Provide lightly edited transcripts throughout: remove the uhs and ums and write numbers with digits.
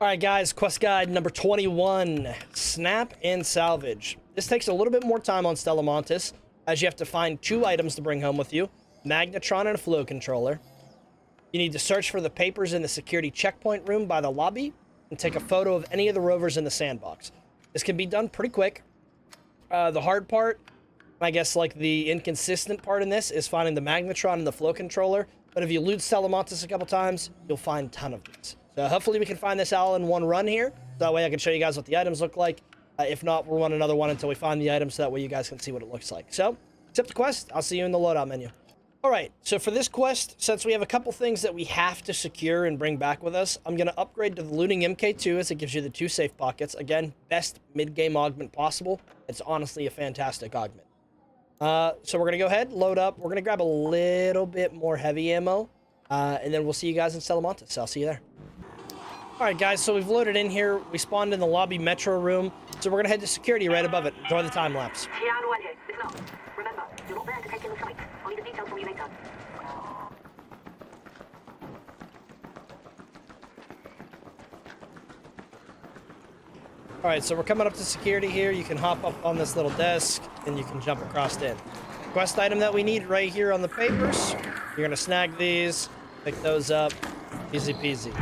All right, guys, quest guide number 21, Snap and Salvage. This takes a little bit more time on Stellamontis, as you have to find 2 items to bring home with you, Magnetron and a flow controller. You need to search for the papers in the security checkpoint room by the lobby, and take a photo of any of the rovers in the sandbox. This can be done pretty quick. The hard part, I guess like the inconsistent part in this, is finding the Magnetron and the flow controller, but if you loot Stellamontis a couple times, you'll find a ton of these. So hopefully we can find this all in one run here. That way I can show you guys what the items look like. If not, we'll run another one until we find the items, so that way you guys can see what it looks like. So, accept the quest. I'll see you in the loadout menu. Alright, so for this quest, since we have a couple things that we have to secure and bring back with us, I'm going to upgrade to the Looting MK2 as it gives you the 2 safe pockets. Again, best mid-game augment possible. It's honestly a fantastic augment. So we're going to go ahead, load up. We're going to grab a little bit more heavy ammo, and then we'll see you guys in Stellamontis. So I'll see you there. Alright guys, so we've loaded in here. We spawned in the lobby metro room, so we're going to head to security right above it. Enjoy the time lapse. Remember, you're not there to take in the site. I'll need the details from you later. Alright, so we're coming up to security here. You can hop up on this little desk, and you can jump across in. Quest item that we need right here on the papers. You're going to snag these, pick those up, easy peasy.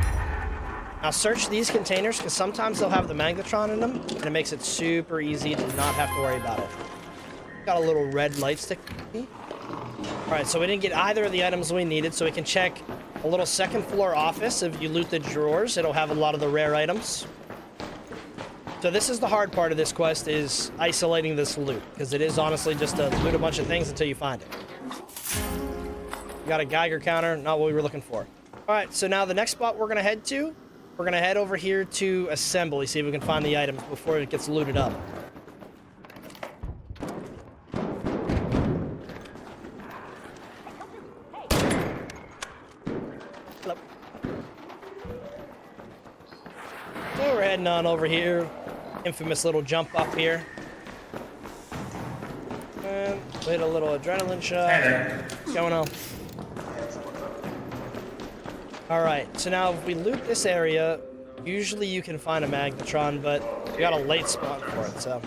Now search these containers, because sometimes they'll have the Magnetron in them, and it makes it super easy to not have to worry about it. Got a little red light stick. Alright, so we didn't get either of the items we needed, so we can check a little second floor office. If you loot the drawers, it'll have a lot of the rare items. So this is the hard part of this quest, is isolating this loot, because it is honestly just to loot a bunch of things until you find it. We got a Geiger counter, not what we were looking for. Alright, so now the next spot we're going to head to, we're going to head over here to Assembly, see if we can find the items before it gets looted up. So we're heading on over here. Infamous little jump up here. And hit a little adrenaline shot. What's going on? Alright, so now if we loot this area, usually you can find a Magnetron, but we got a late spawn for it, so.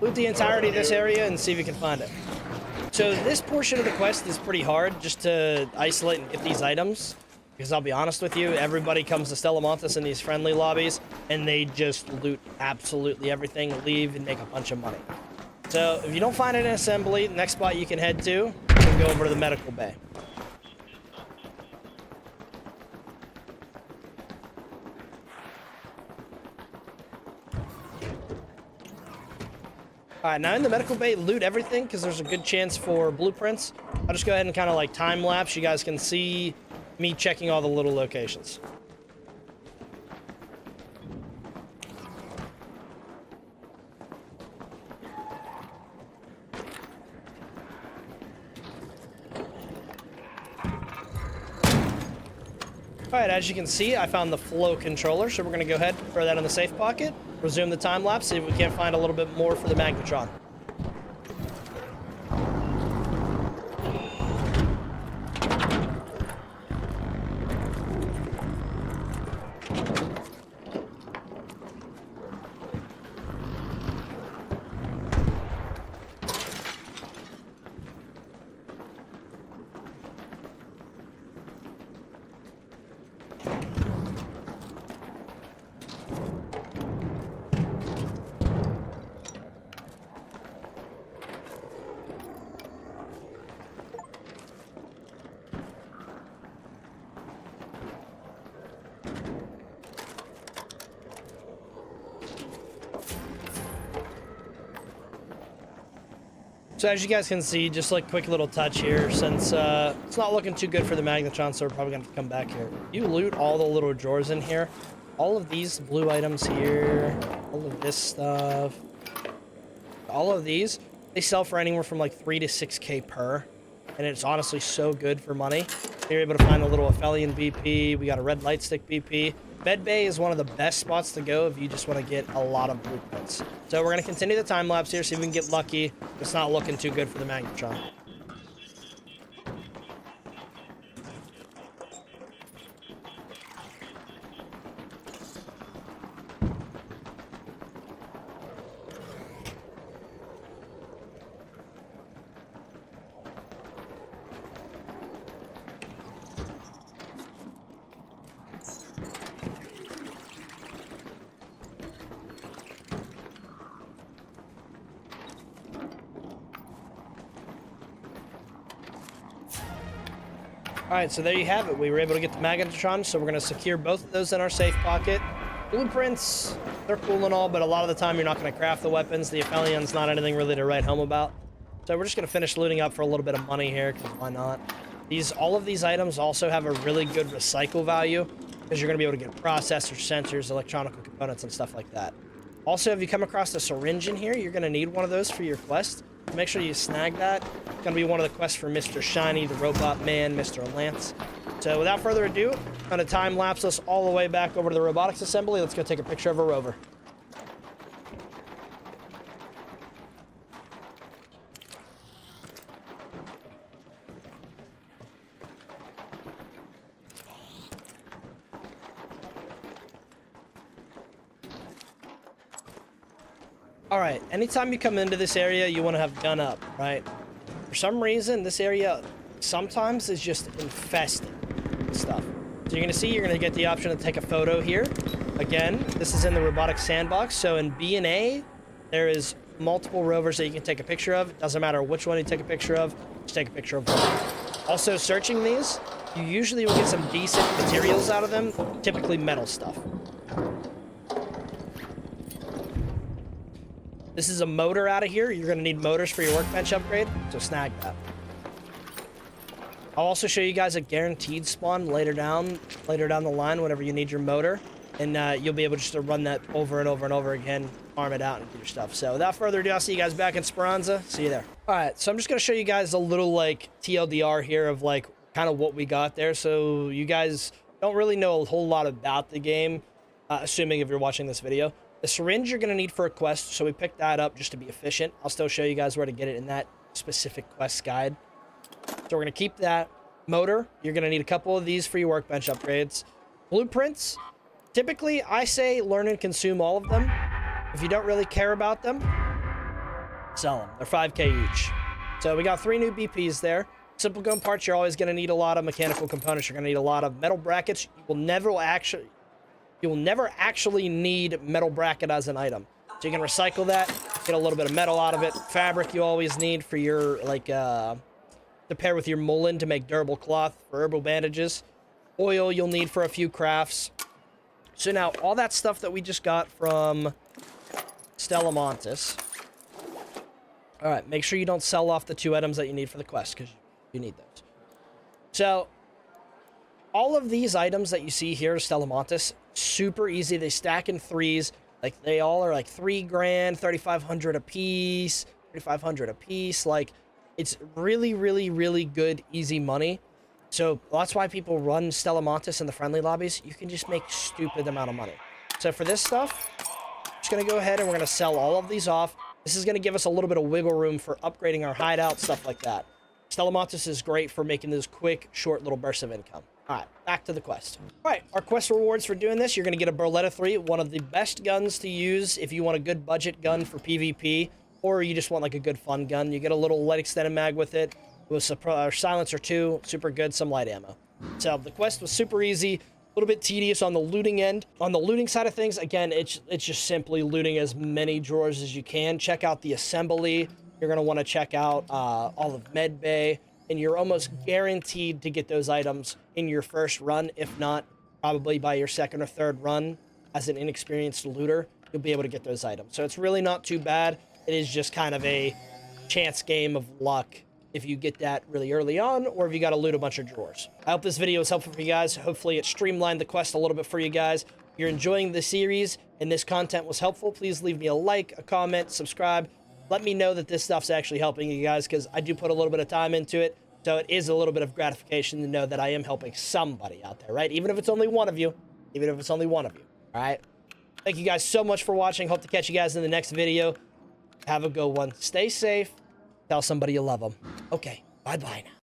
Loot the entirety of this area and see if you can find it. So this portion of the quest is pretty hard, just to isolate and get these items. Because I'll be honest with you, everybody comes to Stellamontis in these friendly lobbies, and they just loot absolutely everything, leave, and make a bunch of money. So if you don't find it in Assembly, the next spot you can head to, you can go over to the medical bay. Alright, now in the medical bay, loot everything, because there's a good chance for blueprints. I'll just go ahead and kind of like time lapse. You guys can see me checking all the little locations. Alright, as you can see, I found the flow controller, so we're going to go ahead and throw that in the safe pocket, resume the time lapse, see if we can't find a little bit more for the Magnetron. So as you guys can see, just like quick little touch here, since it's not looking too good for the Magnetron, so we're probably going to come back here. You loot all the little drawers in here. All of these blue items here, all of this stuff, all of these, they sell for anywhere from like 3 to 6K per, and it's honestly so good for money. You're able to find a little Aphelion BP, we got a red light stick BP. Med Bay is one of the best spots to go if you just want to get a lot of blueprints. So we're going to continue the time lapse here, see if we can get lucky. It's not looking too good for the Magnetron. All right, so there you have it. We were able to get the magnetron, so we're going to secure both of those in our safe pocket. Blueprints, they're cool and all, but a lot of the time you're not going to craft the weapons. The Ephelion's not anything really to write home about. So we're just going to finish looting up for a little bit of money here, because why not? All of these items also have a really good recycle value, because you're going to be able to get processors, sensors, electronic components, and stuff like that. Also, if you come across a syringe in here, you're going to need one of those for your quest. Make sure you snag that. It's going to be one of the quests for Mr. Shiny, the Robot Man, Mr. Lance. So without further ado, I'm going to time-lapse us all the way back over to the robotics assembly. Let's go take a picture of a rover. All right, anytime you come into this area, you want to have gun up, right? For some reason, this area sometimes is just infested with stuff. So you're going to see, you're going to get the option to take a photo here. Again, this is in the robotic sandbox. So in B and A, there is multiple rovers that you can take a picture of. It doesn't matter which one you take a picture of, just take a picture of one. Also, searching these, you usually will get some decent materials out of them, typically metal stuff. This is a motor out of here. You're going to need motors for your workbench upgrade, so snag that. I'll also show you guys a guaranteed spawn later down the line whenever you need your motor, and you'll be able just to run that over and over and over again, farm it out, and get your stuff. So without further ado, I'll see you guys back in Speranza. See you there. All right, so I'm just going to show you guys a little like TLDR here of like kind of what we got there. So you guys don't really know a whole lot about the game, assuming if you're watching this video. The syringe you're going to need for a quest, so we picked that up just to be efficient. I'll still show you guys where to get it in that specific quest guide. So we're going to keep that. Motor, you're going to need a couple of these for your workbench upgrades. Blueprints, typically I say learn and consume all of them. If you don't really care about them, sell them. They're 5k each. So we got 3 new BPs there. Simple gun parts, you're always going to need a lot of mechanical components. You're going to need a lot of metal brackets. You will never actually need metal bracket as an item. So you can recycle that, get a little bit of metal out of it. Fabric you always need for your, like, to pair with your mullen to make durable cloth for herbal bandages. Oil you'll need for a few crafts. So now, all that stuff that we just got from Stella Montis. Alright, make sure you don't sell off the 2 items that you need for the quest, because you need those. So, all of these items that you see here, Stella Montis, super easy. They stack in 3s. Like, they all are like 3 grand, 3,500 a piece, 3,500 a piece. Like, it's really, really, really good, easy money. So that's why people run Stella Montis in the friendly lobbies. You can just make stupid amount of money. So for this stuff, I'm just going to go ahead and we're going to sell all of these off. This is going to give us a little bit of wiggle room for upgrading our hideout, stuff like that. Stella Montis is great for making those quick, short little bursts of income. All right, back to the quest. All right, our quest rewards for doing this, you're going to get a Berletta 3, one of the best guns to use if you want a good budget gun for PvP, or you just want like a good fun gun. You get a little light extended mag with it, with a silencer too, super good, some light ammo. So the quest was super easy, a little bit tedious on the looting end. On the looting side of things, again, it's just simply looting as many drawers as you can. Check out the assembly. You're going to want to check out all of Medbay, and you're almost guaranteed to get those items in your first run. If not, probably by your second or third run as an inexperienced looter, you'll be able to get those items. So it's really not too bad. It is just kind of a chance game of luck if you get that really early on, or if you got to loot a bunch of drawers. I hope this video was helpful for you guys. Hopefully it streamlined the quest a little bit for you guys. If you're enjoying the series and this content was helpful, please leave me a like, a comment, subscribe. Let me know that this stuff's actually helping you guys, because I do put a little bit of time into it. So it is a little bit of gratification to know that I am helping somebody out there, right? Even if it's only one of you. Even if it's only one of you. All right? Thank you guys so much for watching. Hope to catch you guys in the next video. Have a good one. Stay safe. Tell somebody you love them. Okay. Bye-bye now.